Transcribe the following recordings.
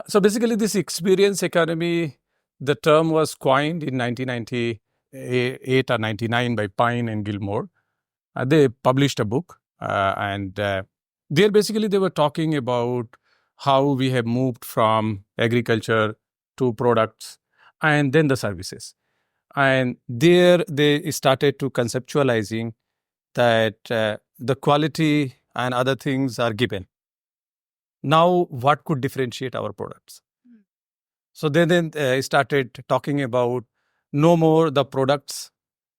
So basically, this experience economy, the term was coined in 1998 or 99 by Pine and Gilmore. They published a book, and there basically they were talking about how we have moved from agriculture to products and then the services. And there they started to conceptualizing that the quality and other things are given. Now, what could differentiate our products? So then started talking about no more the products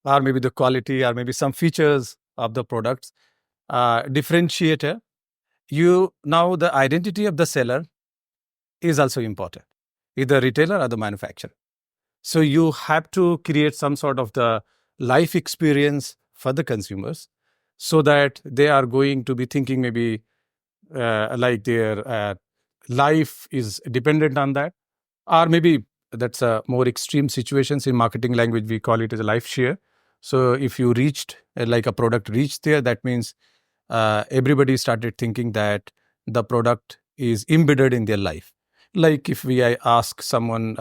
or maybe the quality or maybe some features of the products. Differentiator, now the identity of the seller is also important, either retailer or the manufacturer. So you have to create some sort of the life experience for the consumers so that they are going to be thinking maybe like their life is dependent on that, or maybe that's a more extreme situations. In marketing language, we call it as a life share. So if you reached like a product reached there, that means everybody started thinking that the product is embedded in their life. Like if I ask someone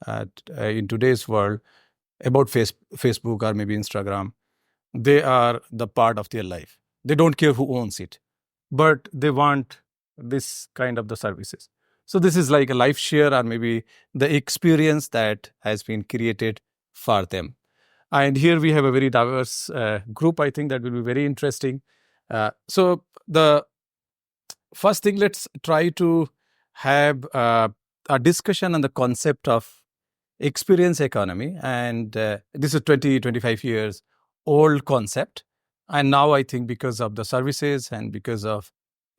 in today's world about Facebook or maybe Instagram, they are the part of their life. They don't care who owns it, but they want this kind of the services. So this is like a life share or maybe the experience that has been created for them. And here we have a very diverse group. I think that will be very interesting. So the first thing, let's try to have a discussion on the concept of experience economy. And this is 25 years old concept. And now I think because of the services and because of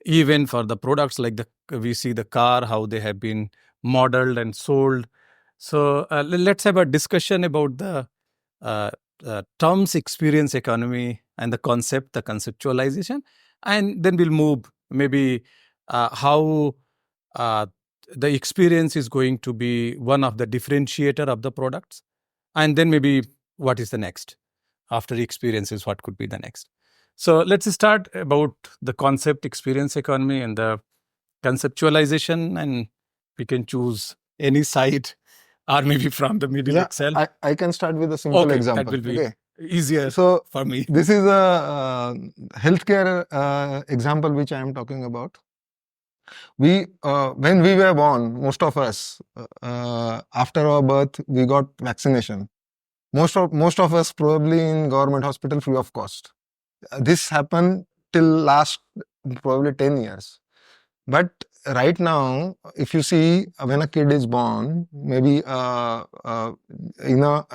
even for the products like we see the car, how they have been modeled and sold. So let's have a discussion about the terms experience economy and the concept, the conceptualization, and then we'll move maybe how the experience is going to be one of the differentiator of the products, and then maybe what is the next after the experiences, what could be the next. So let's start about the concept experience economy and the conceptualization, and we can choose any side or maybe from the middle itself. I can start with a simple example. That will be easier for me. This is a healthcare example which I am talking about. When we were born, most of us, after our birth, we got vaccination. Most of us probably in government hospital free of cost. This happened till last probably 10 years. But right now, if you see when a kid is born, maybe in a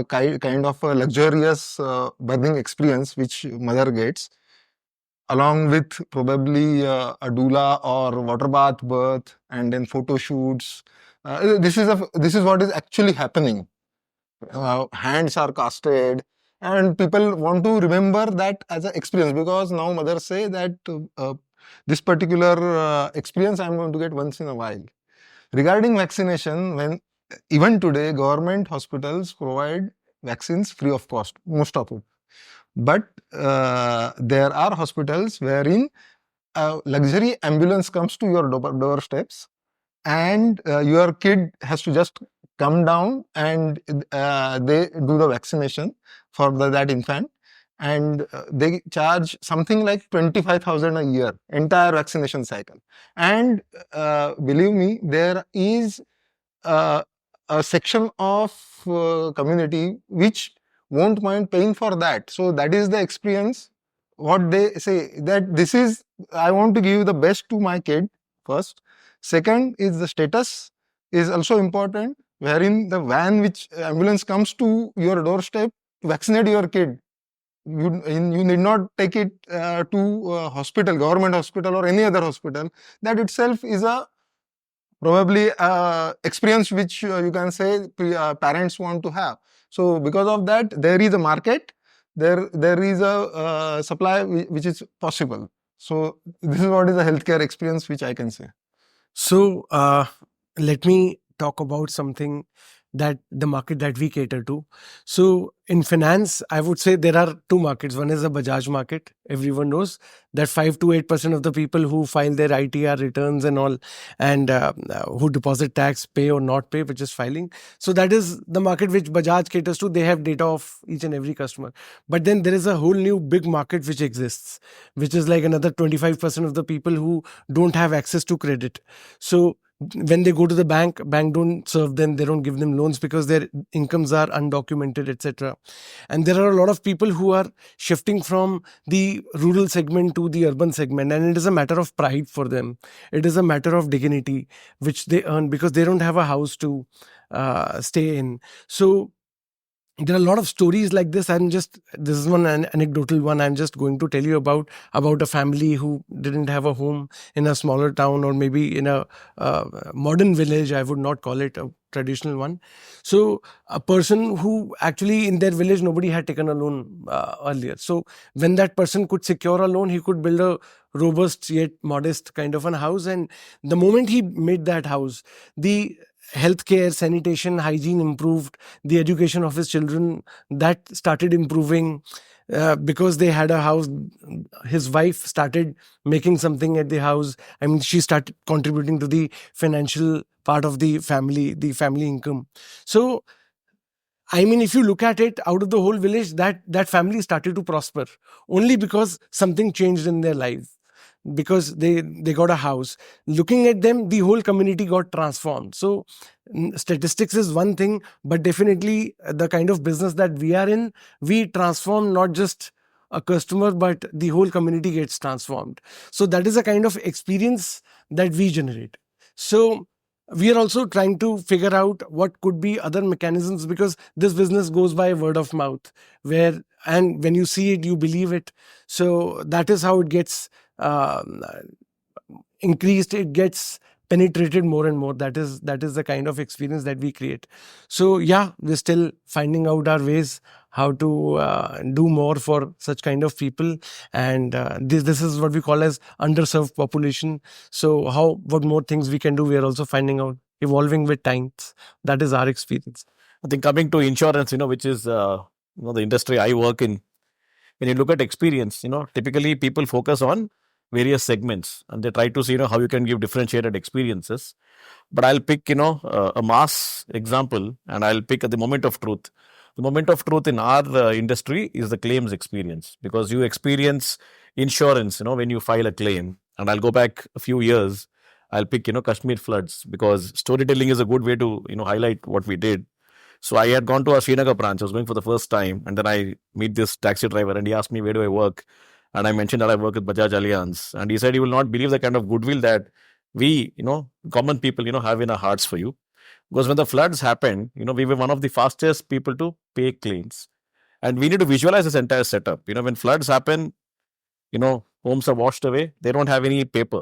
kind of a luxurious birthing experience which mother gets, along with probably a doula or water bath birth and then photo shoots. This is what is actually happening. Hands are casted, and people want to remember that as an experience, because now mothers say that this particular experience I am going to get once in a while. Regarding vaccination, when even today government hospitals provide vaccines free of cost, most of it. But there are hospitals wherein a luxury ambulance comes to your doorsteps, and your kid has to just come down and they do the vaccination for that infant, and they charge something like 25,000 a year, entire vaccination cycle. And believe me, there is a section of community which won't mind paying for that. So that is the experience. What they say, that this is, I want to give the best to my kid first. Second is the status is also important, wherein the van which ambulance comes to your doorstep to vaccinate your kid. You need not take it to a hospital, government hospital or any other hospital. That itself is a probably experience which you can say parents want to have. So because of that, there is a market, there is a supply which is possible. So this is what is a healthcare experience which I can say. So let me talk about something that the market that we cater to. So in finance, I would say there are two markets. One is the Bajaj market. Everyone knows that 5 to 8% of the people who file their ITR returns and all, and who deposit tax, pay or not pay, which is filing. So that is the market which Bajaj caters to. They have data of each and every customer. But then there is a whole new big market which exists, which is like another 25% of the people who don't have access to credit. So when they go to the bank don't serve them, they don't give them loans because their incomes are undocumented, etc. And there are a lot of people who are shifting from the rural segment to the urban segment, and it is a matter of pride for them. It is a matter of dignity which they earn because they don't have a house to stay in. So there are a lot of stories like this. This is one anecdotal one I'm just going to tell you about a family who didn't have a home in a smaller town, or maybe in a modern village. I would not call it a traditional one. So a person who actually in their village, nobody had taken a loan earlier. So when that person could secure a loan, he could build a robust yet modest kind of an house. And the moment he made that house, the healthcare, sanitation, hygiene improved, the education of his children, that started improving because they had a house. His wife started making something at the house. I mean, she started contributing to the financial part of the family income. So I mean, if you look at it, out of the whole village, that family started to prosper only because something changed in their life, because they got a house. Looking at them, the whole community got transformed. So statistics is one thing, but definitely the kind of business that we are in, we transform not just a customer, but the whole community gets transformed. So that is a kind of experience that we generate. So we are also trying to figure out what could be other mechanisms, because this business goes by word of mouth, and when you see it, you believe it. So that is how it gets increased, it gets penetrated more and more. That is the kind of experience that we create. So yeah, we're still finding out our ways how to do more for such kind of people, and this is what we call as underserved population. So what more things we can do, we are also finding out, evolving with times. That is our experience. I think coming to insurance, which is the industry I work in, when you look at experience, typically people focus on various segments and they try to see, how you can give differentiated experiences. But I'll pick, a mass example, and I'll pick at the moment of truth. The moment of truth in our industry is the claims experience, because you experience insurance, when you file a claim. And I'll go back a few years. I'll pick, Kashmir floods, because storytelling is a good way to, highlight what we did. So I had gone to our Srinagar branch. I was going for the first time, and then I meet this taxi driver, and he asked me, where do I work? And I mentioned that I work with Bajaj Allianz. And he said, you will not believe the kind of goodwill that we, common people, have in our hearts for you. Because when the floods happened, we were one of the fastest people to pay claims. And we need to visualize this entire setup. When floods happen, homes are washed away. They don't have any paper.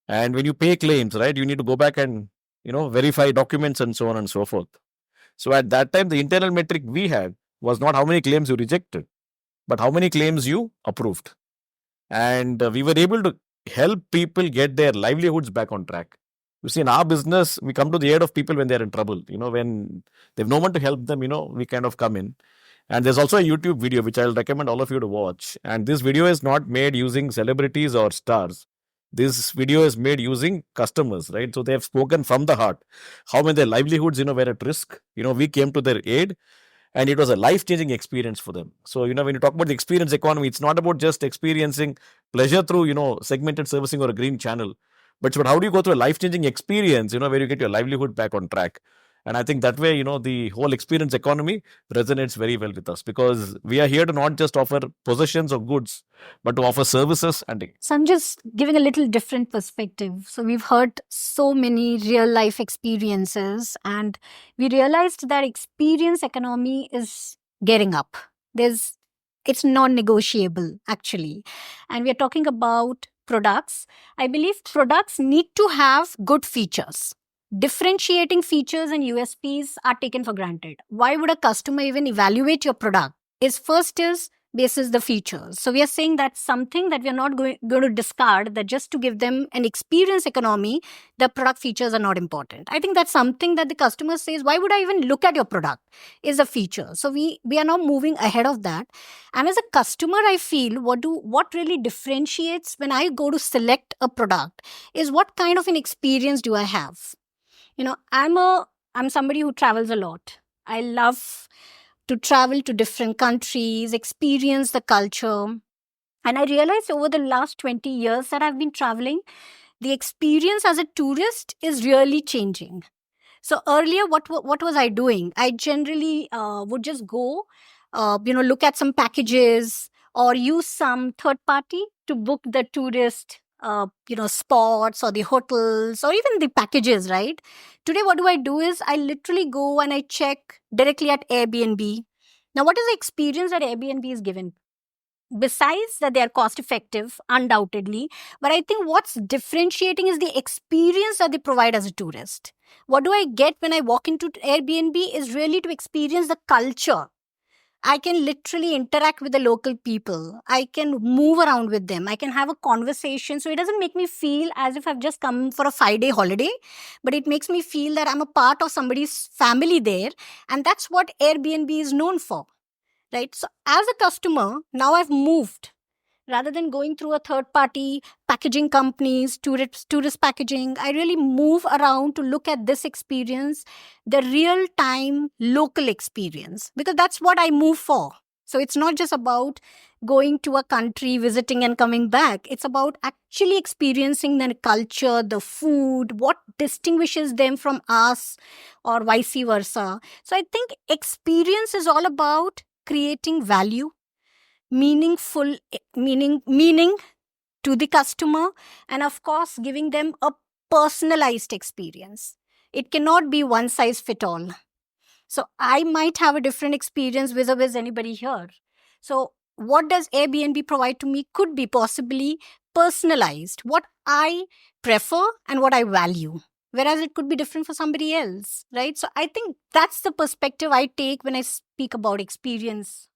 And when you pay claims, right, you need to go back and, verify documents and so on and so forth. So at that time, the internal metric we had was not how many claims you rejected, but how many claims you approved. And we were able to help people get their livelihoods back on track. You see, in our business, we come to the aid of people when they're in trouble. When they have no one to help them, we kind of come in. And there's also a YouTube video, which I'll recommend all of you to watch. And this video is not made using celebrities or stars. This video is made using customers, right? So they have spoken from the heart. How when their livelihoods, were at risk, we came to their aid. And it was a life-changing experience for them. So, when you talk about the experience economy, it's not about just experiencing pleasure through, segmented servicing or a green channel. But it's about how do you go through a life-changing experience, where you get your livelihood back on track. And I think that way, the whole experience economy resonates very well with us, because we are here to not just offer possessions or goods, but to offer services. So I'm just giving a little different perspective. So we've heard so many real life experiences, and we realized that experience economy is getting up. It's non-negotiable actually. And we're talking about products. I believe products need to have good features. Differentiating features and USPs are taken for granted. Why would a customer even evaluate your product? First is basis the features. So we are saying that's something that we are not going to discard, that just to give them an experience economy, the product features are not important. I think that's something that the customer says, why would I even look at your product? Is a feature. So we are now moving ahead of that. And as a customer, I feel what really differentiates when I go to select a product is what kind of an experience do I have? I'm somebody who travels a lot. I love to travel to different countries, experience the culture. And I realized over the last 20 years that I've been traveling, the experience as a tourist is really changing. So earlier, what was I doing? I generally would just go, look at some packages or use some third party to book the tourist, spots or the hotels or even the packages, right? Today, what do is I literally go and I check directly at Airbnb. Now, what is the experience that Airbnb is given? Besides that, they are cost effective, undoubtedly. But I think what's differentiating is the experience that they provide as a tourist. What do I get when I walk into Airbnb is really to experience the culture. I can literally interact with the local people. I can move around with them. I can have a conversation. So it doesn't make me feel as if I've just come for a 5-day holiday, but it makes me feel that I'm a part of somebody's family there. And that's what Airbnb is known for, right? So as a customer, now I've moved. Rather than going through a third party packaging companies, tourist packaging, I really move around to look at this experience, the real time local experience, because that's what I move for. So it's not just about going to a country, visiting and coming back. It's about actually experiencing the culture, the food, what distinguishes them from us or vice versa. So I think experience is all about creating value, meaning to the customer, and of course giving them a personalized experience. It cannot be one size fit all. So I might have a different experience vis-a-vis anybody here. So what does Airbnb provide to me could be possibly personalized, what I prefer and what I value, whereas it could be different for somebody else, right? So I think that's the perspective I take when I speak about experience.